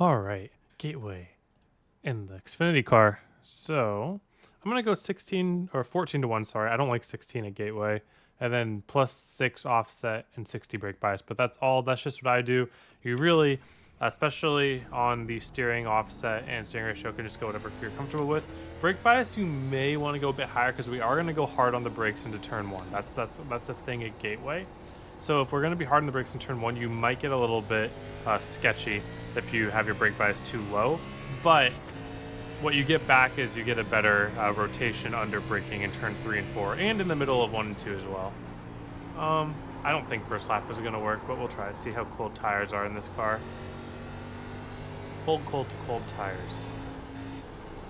All right, gateway in the Xfinity car. So I'm gonna go 16 or 14 to 1. Sorry, I don't like 16 at gateway, and then plus 6 offset and 60 brake bias. But that's all. That's just what I do. You really, especially on the steering offset and steering ratio, can just go whatever you're comfortable with. Brake bias, you may want to go a bit higher because we are gonna go hard on the brakes into turn one. That's a thing at gateway. So if we're going to be hard on the brakes in turn one, you might get a little bit sketchy if you have your brake bias too low. But what you get back is you get a better rotation under braking in turn 3 and 4, and in the middle of 1 and 2 as well. I don't think first lap is going to work, but we'll try to see how cold tires are in this car. Cold to cold tires.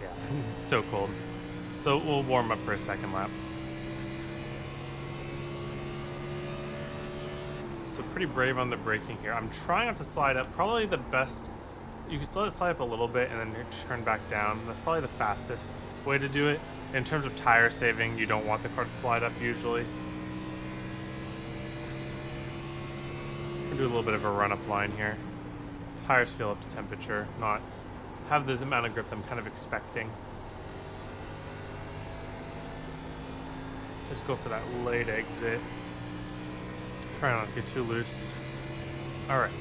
Yeah, so cold. So we'll warm up for a second lap. So pretty brave on the braking here. I'm trying not to slide up. Probably the best, you can let it slide up a little bit and then turn back down. That's probably the fastest way to do it. In terms of tire saving, you don't want the car to slide up usually. We'll do a little bit of a run-up line here. Tires feel up to temperature, not have the amount of grip I'm kind of expecting. Just go for that late exit. Try not to get too loose. All right,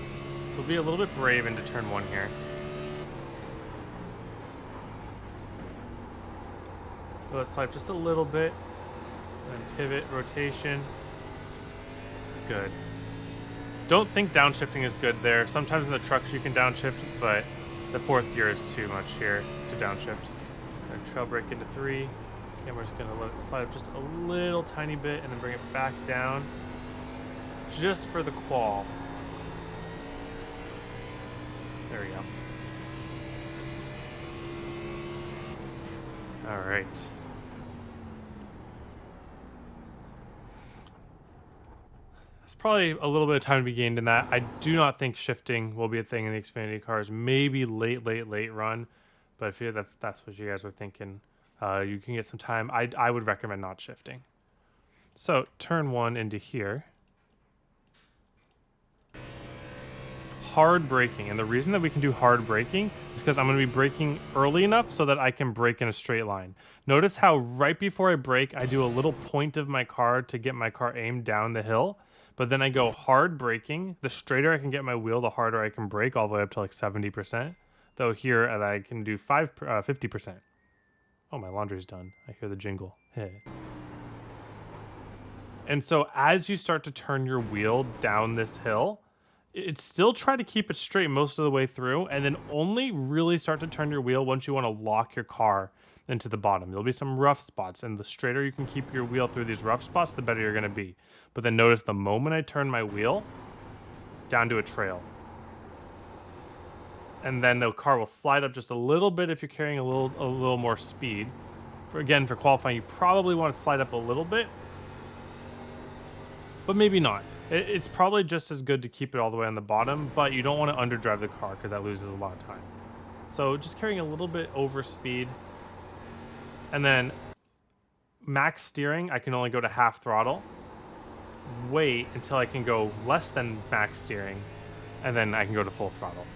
so we'll be a little bit brave into turn one here. So let's slide just a little bit, and then pivot, rotation. Good. Don't think downshifting is good there. Sometimes in the trucks you can downshift, but the fourth gear is too much here to downshift. And trail brake into 3. And we're just gonna let it slide up just a little tiny bit and then bring it back down. Just for the qual. There we go. All right. There's probably a little bit of time to be gained in that. I do not think shifting will be a thing in the Xfinity cars. Maybe late run. But if that's what you guys were thinking, you can get some time. I would recommend not shifting. So turn one into here. Hard braking, and the reason that we can do hard braking is because I'm going to be braking early enough so that I can brake in a straight line. Notice how right before I brake, I do a little point of my car to get my car aimed down the hill, but then I go hard braking. The straighter I can get my wheel, the harder I can brake, all the way up to like 70%. Though here I can do 50%. Oh, my laundry's done. I hear the jingle. Hey. And so as you start to turn your wheel down this hill, it's still try to keep it straight most of the way through, and then only really start to turn your wheel once you want to lock your car into the bottom. There'll be some rough spots, and the straighter you can keep your wheel through these rough spots, the better you're going to be. But then notice the moment I turn my wheel down to a trail, and then the car will slide up just a little bit if you're carrying a little more speed. For qualifying, you probably want to slide up a little bit, but maybe not. It's probably just as good to keep it all the way on the bottom, but you don't want to underdrive the car because that loses a lot of time. So just carrying a little bit over speed. And then max steering, I can only go to half throttle. Wait until I can go less than max steering, and then I can go to full throttle.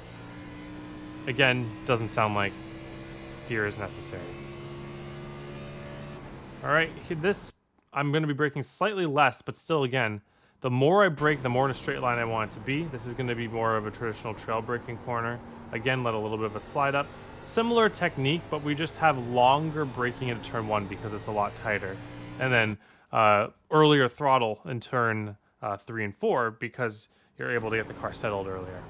Again, doesn't sound like gear is necessary. All right, this I'm going to be braking slightly less, but still, again, the more I brake, the more in a straight line I want it to be. This is going to be more of a traditional trail braking corner. Again, let a little bit of a slide up. Similar technique, but we just have longer braking into turn one because it's a lot tighter. And then earlier throttle in turn 3 and 4 because you're able to get the car settled earlier.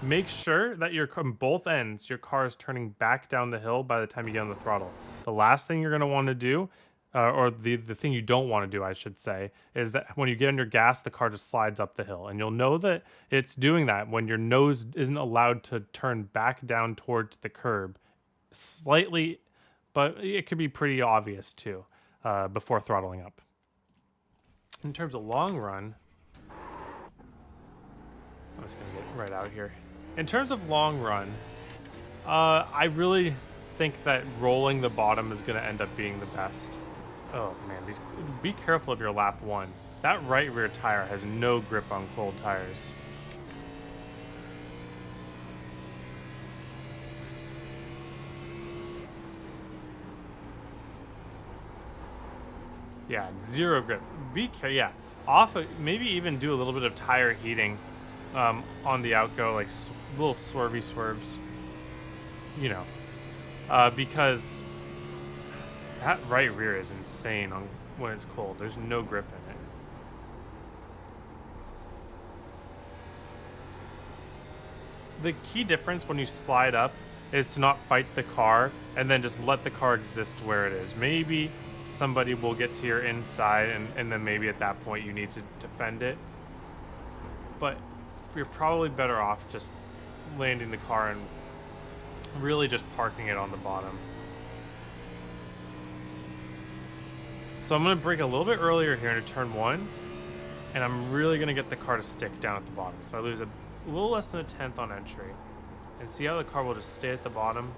Make sure that on both ends, your car is turning back down the hill by the time you get on the throttle. The last thing you're going to want to do, or the thing you don't want to do, I should say, is that when you get on your gas, the car just slides up the hill. And you'll know that it's doing that when your nose isn't allowed to turn back down towards the curb. Slightly, but it could be pretty obvious too, before throttling up. In terms of long run, I'm just going to get right out here. In terms of long run, I really think that rolling the bottom is going to end up being the best. Oh man, be careful of your lap one. That right rear tire has no grip on cold tires. Yeah, zero grip. Yeah, off. Maybe even do a little bit of tire heating, on the outgo, like little swervy swerves. You know, because that right rear is insane on when it's cold. There's no grip in it. The key difference when you slide up is to not fight the car and then just let the car exist where it is. Maybe somebody will get to your inside, and then maybe at that point you need to defend it. But you're probably better off just landing the car and really just parking it on the bottom. So I'm going to brake a little bit earlier here into turn 1, and I'm really going to get the car to stick down at the bottom. So I lose a little less than a tenth on entry. And see how the car will just stay at the bottom?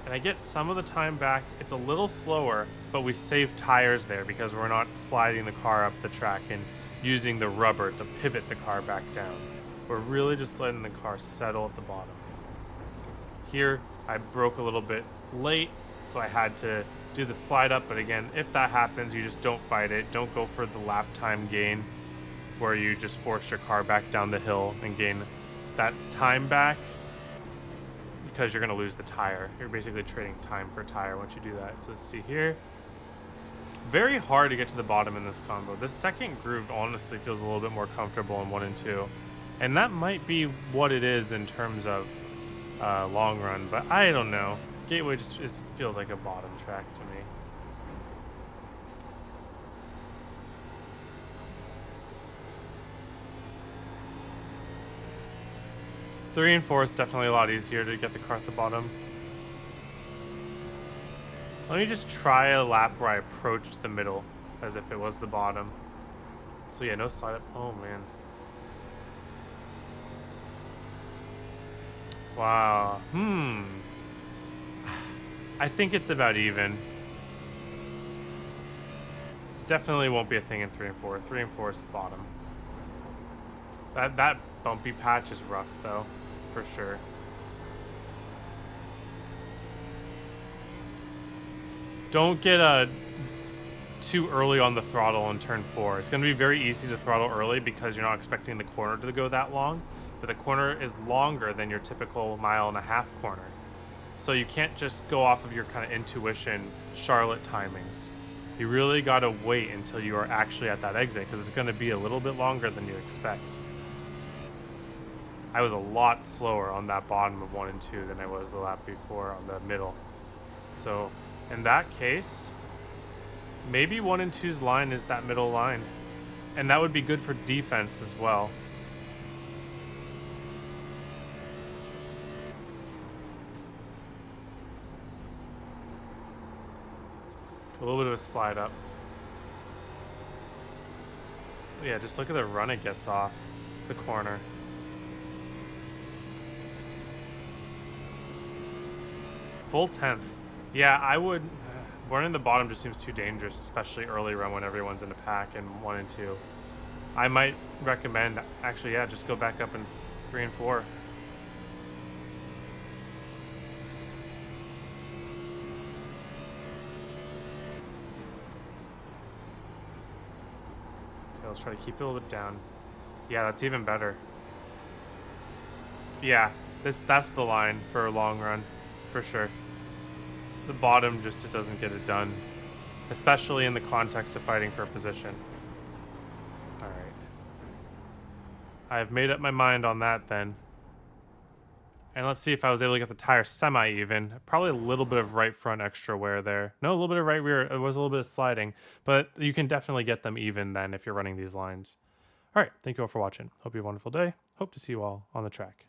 And I get some of the time back. It's a little slower, but we save tires there because we're not sliding the car up the track and using the rubber to pivot the car back down. We're really just letting the car settle at the bottom. Here, I broke a little bit late, so I had to do the slide up. But again, if that happens, you just don't fight it. Don't go for the lap time gain where you just force your car back down the hill and gain that time back, because you're going to lose the tire. You're basically trading time for tire once you do that. So let's see here. Very hard to get to the bottom in this combo. This second groove honestly feels a little bit more comfortable in 1 and 2. And that might be what it is in terms of long run, but I don't know. Gateway just feels like a bottom track to me. Three and 4 is definitely a lot easier to get the car at the bottom. Let me just try a lap where I approached the middle as if it was the bottom. So yeah, no slide up. Oh man. Wow. I think it's about even. Definitely won't be a thing in 3 and 4. 3 and 4 is the bottom. That bumpy patch is rough though, for sure. Don't get too early on the throttle in turn 4. It's going to be very easy to throttle early because you're not expecting the corner to go that long, but the corner is longer than your typical 1.5-mile corner. So you can't just go off of your kind of intuition Charlotte timings. You really got to wait until you are actually at that exit because it's going to be a little bit longer than you expect. I was a lot slower on that bottom of 1 and 2 than I was the lap before on the middle. So in that case, maybe 1 and 2's line is that middle line. And that would be good for defense as well. A little bit of a slide up. Yeah, just look at the run it gets off the corner. Full 10th. Yeah, I would. Burning the bottom just seems too dangerous, especially early run when everyone's in a pack in 1 and 2. I might recommend, actually, yeah, just go back up in 3 and 4. Okay, let's try to keep it a little bit down. Yeah, that's even better. Yeah, that's the line for a long run, for sure. The bottom just it doesn't get it done, especially in the context of fighting for a position. All right. I've made up my mind on that then. And let's see if I was able to get the tire semi-even. Probably a little bit of right front extra wear there. No, a little bit of right rear. It was a little bit of sliding, but you can definitely get them even then if you're running these lines. All right. Thank you all for watching. Hope you have a wonderful day. Hope to see you all on the track.